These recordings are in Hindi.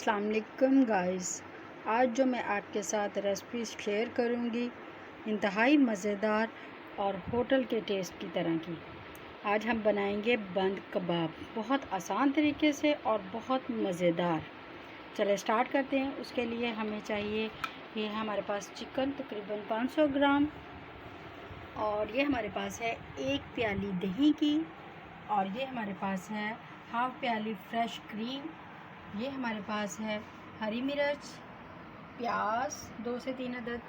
अस्सलाम वालेकुम गाइस। आज जो मैं आपके साथ रेसिपी शेयर करूंगी इंतहाई मज़ेदार और होटल के टेस्ट की तरह की। आज हम बनाएंगे बंद कबाब, बहुत आसान तरीके से और बहुत मज़ेदार। चले स्टार्ट करते हैं। उसके लिए हमें चाहिए, ये हमारे पास चिकन तकरीबन 500 ग्राम, और ये हमारे पास है 1 प्याली दही की, और ये हमारे पास है हाफ़ प्याली फ्रेश क्रीम। ये हमारे पास है हरी मिर्च, प्याज 2 से 3 अदद,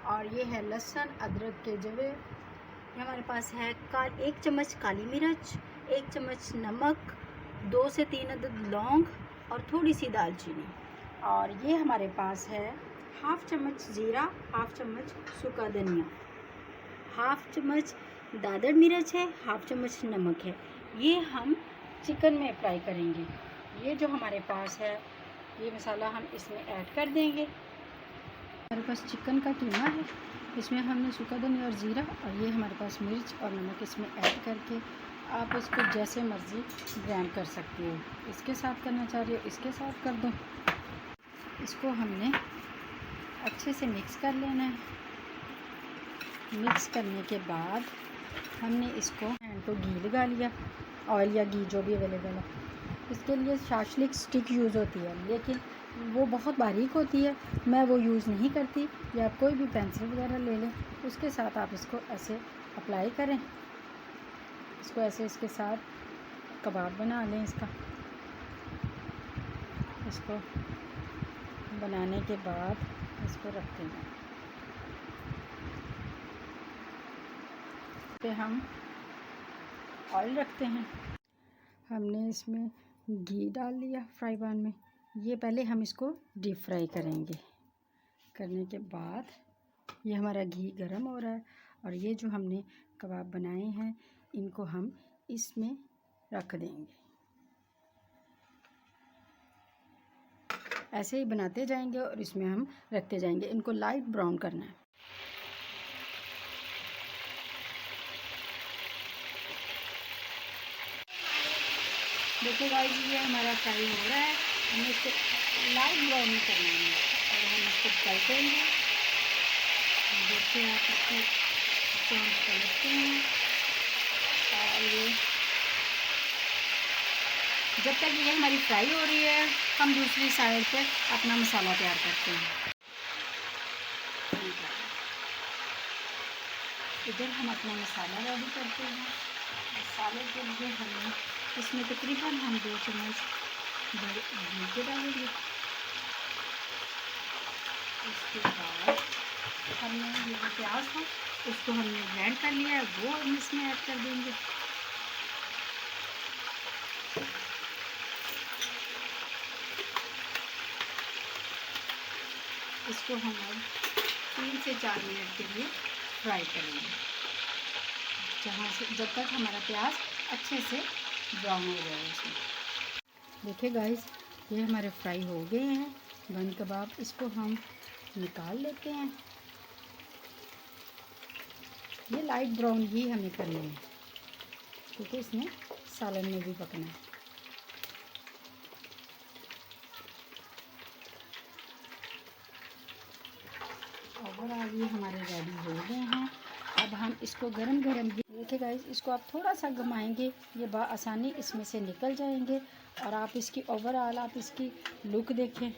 और ये है लहसुन अदरक के जवे। ये हमारे पास है 1 चम्मच काली मिर्च, 1 चम्मच नमक, 2 से 3 अदद लौंग और थोड़ी सी दालचीनी। और ये हमारे पास है हाफ़ चम्मच ज़ीरा, हाफ़ चम्मच सूखा धनिया, हाफ़ चम्मच दादड़ मिर्च है, हाफ़ चम्मच नमक है। ये हम चिकन में फ्राई करेंगे। ये जो हमारे पास है ये मसाला हम इसमें ऐड कर देंगे। हमारे पास चिकन का कीमा है, इसमें हमने सूखा धनिया और ज़ीरा, और ये हमारे पास मिर्च और नमक इसमें ऐड करके आप इसको जैसे मर्ज़ी ग्राइंड कर सकते हो। इसके साथ करना चाह रहे हो इसके साथ कर दो। इसको हमने अच्छे से मिक्स कर लेना है। मिक्स करने के बाद हमने इसको हैंड को घी लगा लिया, ऑयल या घी जो भी अवेलेबल है। इसके लिए शाशलिक स्टिक यूज़ होती है, लेकिन वो बहुत बारीक होती है, मैं वो यूज़ नहीं करती। या आप कोई भी पेंसिल वगैरह ले लें, उसके साथ आप इसको ऐसे अप्लाई करें। इसको ऐसे इसके साथ कबाब बना लें। इसको बनाने के बाद इसको रखते हैं पे हम ऑयल रखते हैं। हमने इसमें घी डाल लिया फ्राई पैन में। ये पहले हम इसको डीप फ्राई करेंगे। करने के बाद ये हमारा घी गरम हो रहा है, और ये जो हमने कबाब बनाए हैं इनको हम इसमें रख देंगे। ऐसे ही बनाते जाएंगे और इसमें हम रखते जाएंगे। इनको लाइट ब्राउन करना है। देखिए गाइस, ये हमारा फ्राई हो रहा है। हमें इसको लाइट ब्राउन करना है और हम इसको पलटेंगे। देखिए आप इसको हम पलटते हैं, और ये जब तक ये हमारी फ्राई हो रही है हम दूसरी साइड पे अपना मसाला तैयार करते हैं। इधर हम अपना मसाला रेडी करते हैं। मसाले के लिए हमें इसमें तकरीबन हम 2 चम्मच घी के डालेंगे। उसके बाद हमने ये जो प्याज था उसको हमने ग्राइंड कर लिया है, वो हम इसमें ऐड कर देंगे। इसको हम अब 3 से 4 मिनट के लिए फ्राई करेंगे, जब तक हमारा प्याज अच्छे से ब्राउन हो जाए उसमें। देखिए गाइस, ये हमारे फ्राई हो गए हैं बंद कबाब। इसको हम निकाल लेते हैं। ये लाइट ब्राउन ही हमें करनी है, क्योंकि इसमें सालन में भी पकना है। ओवरऑल ये हमारे रेडी हो गए हैं। अब हम इसको गरम गरम ही देखिए गाइस, इसको आप थोड़ा सा घुमाएंगे, ये आसानी इसमें से निकल जाएंगे। और आप इसकी ओवरऑल आप इसकी लुक देखें,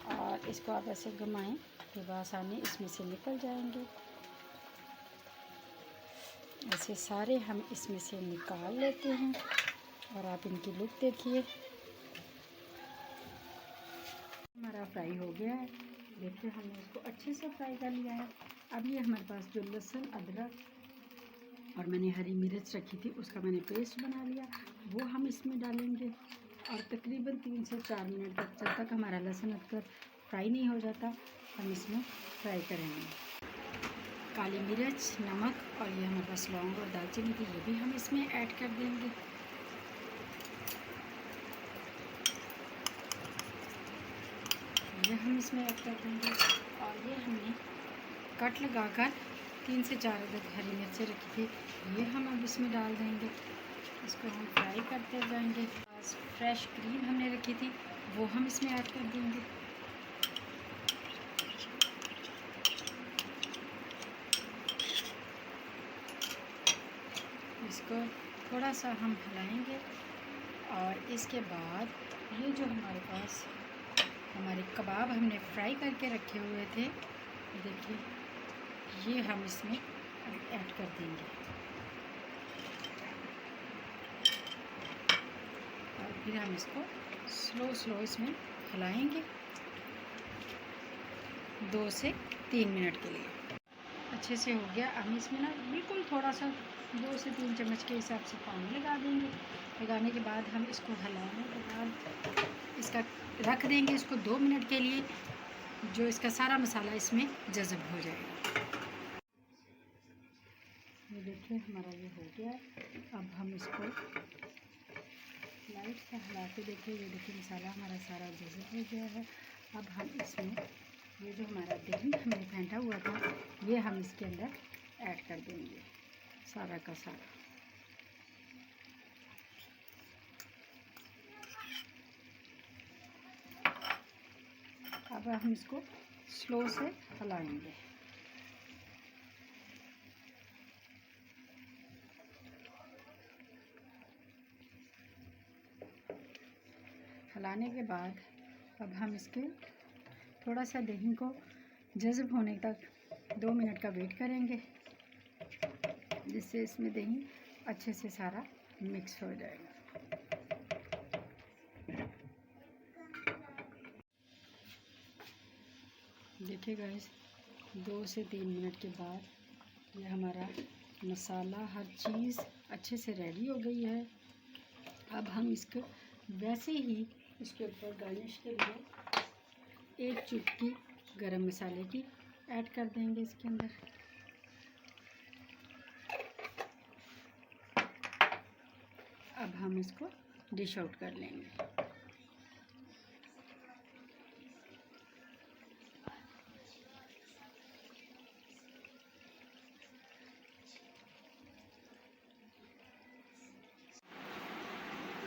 और इसको आप ऐसे घुमाएं कि आसानी इसमें से निकल जाएंगे। ऐसे सारे हम इसमें से निकाल लेते हैं, और आप इनकी लुक देखिए। हमारा फ्राई हो गया है। देखिए हमने इसको अच्छे से फ्राई कर लिया है। अब ये हमारे पास जो लहसुन अदरक और मैंने हरी मिर्च रखी थी उसका मैंने पेस्ट बना लिया, वो हम इसमें डालेंगे। और तकरीबन 3 से 4 मिनट तक, जब तक हमारा लहसुन अदरक फ्राई नहीं हो जाता, हम इसमें फ्राई करेंगे। काली मिर्च, नमक, और ये हमारे पास लौंग और दालचीनी थी, ये भी हम इसमें ऐड कर देंगे। ये हम इसमें ऐड कर देंगे। और ये हमने कट लगाकर 3 से 4 अदद हरी मिर्चें रखी थी, ये हम अब इसमें डाल देंगे। इसको हम फ्राई करते जाएंगे। फ्रेश क्रीम हमने रखी थी, वो हम इसमें ऐड कर देंगे। इसको थोड़ा सा हम हिलाएंगे और इसके बाद ये जो हमारे पास हमारे कबाब हमने फ्राई करके रखे हुए थे, देखिए ये हम इसमें ऐड कर देंगे और फिर हम इसको स्लो इसमें हिलाएंगे 2 से 3 मिनट के लिए। अच्छे से हो गया। हम इसमें ना बिल्कुल थोड़ा सा 2 से 3 चम्मच के हिसाब से पानी लगा देंगे। लगाने के बाद हम इसको हिलाने के बाद इसका रख देंगे इसको 2 मिनट के लिए, जो इसका सारा मसाला इसमें जज़ब हो जाएगा। ये देखिए हमारा ये हो गया। अब हम इसको लाइट से हिला के देखिए, ये देखिए मसाला हमारा सारा जज़ब हो गया है। अब हम इसमें ये जो हमारा दही हमने फेंटा हुआ था, ये हम इसके अंदर ऐड कर देंगे सारा का सारा। अब हम इसको स्लो से हिलाएंगे। हिलाने के बाद अब हम इसके थोड़ा सा दही को जज़ब होने तक 2 मिनट का वेट करेंगे, जिससे इसमें दही अच्छे से सारा मिक्स हो जाएगा। देखिए गाइस, 2 से 3 मिनट के बाद ये हमारा मसाला हर चीज़ अच्छे से रेडी हो गई है। अब हम इसको वैसे ही इसके ऊपर गार्निश के लिए 1 चुटकी गरम मसाले की ऐड कर देंगे इसके अंदर। अब हम इसको डिश आउट कर लेंगे।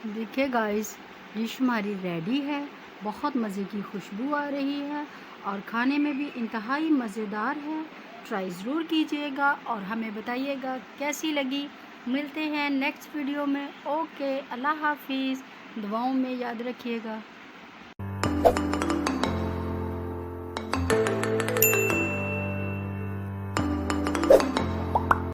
देखिए गाइस, डिश हमारी रेडी है। बहुत मज़े की खुशबू आ रही है और खाने में भी इंतहाई मज़ेदार है। ट्राई ज़रूर कीजिएगा और हमें बताइएगा कैसी लगी। मिलते हैं नेक्स्ट वीडियो में। ओके, अल्लाह हाफिज़। दुआओं में याद रखिएगा।